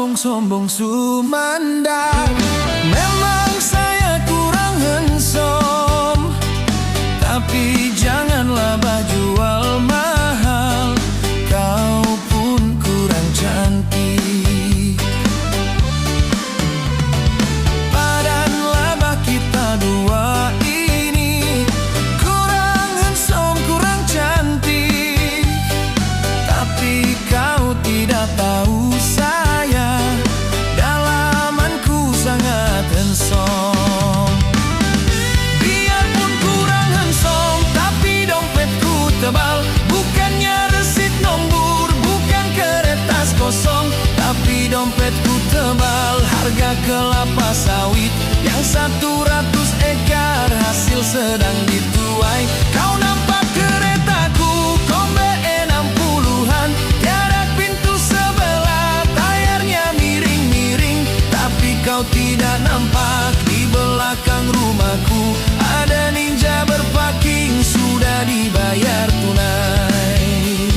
sombong-sombong Sumanda. Memang saya kurang handsome, tapi janganlah jual mahal. Kau pun kurang cantik. Badan laba kita dua ini kurang handsome, kurang cantik, tapi kau tidak tahu saya dalamanku sangat handsome. Biarpun kurang handsome, tapi dompetku tebal. Bukannya resit nombor, bukan kertas kosong, tapi dompetku tebal. Harga kelapa sawit yang 100 ekar, hasil sedang dituai. Kau nampak keretaku Kombe 60-an, tiada pintu sebelah, tayarnya miring-miring, tapi kau tidak nampak di belakang rumahku ada ninja berparking, sudah dibayar tunai.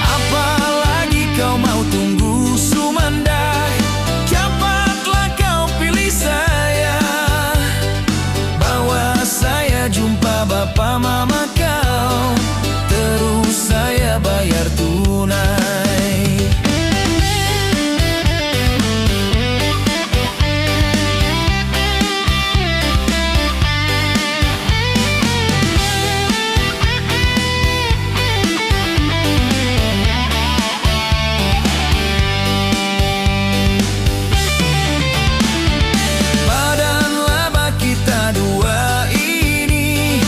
Apalagi kau mau tunggu Sumanda, cepatlah kau pilih saya. Bawa saya jumpa bapak mama kau, terus saya bayar tunai. Badan laba kita dua ini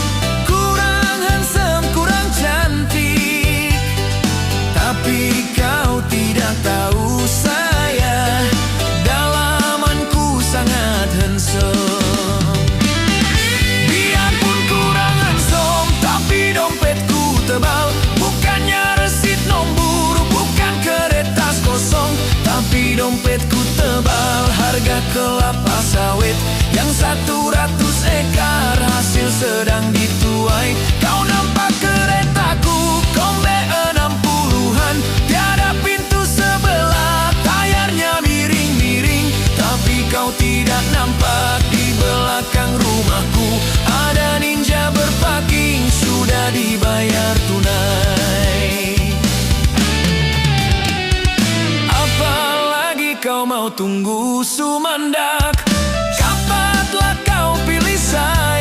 kurang handsome, kurang cantik, tapi kau tidak tahu saya dalamanku sangat handsome. Biarpun kurang handsome, tapi dompetku tebal. Bukannya resit nombor, bukan kertas kosong, tapi dompetku tebal. Harga kelapa sawit yang 100 ekar, hasil sedang dituai. Kau nampak keretaku Kombe 60-an, tiada pintu sebelah, tayarnya miring-miring, tapi kau tidak nampak di belakang rumahku ada ninja berparking, sudah dibayar tunai. Apalagi kau mau tunggu Sumandak, cepatlah kau pilih saya.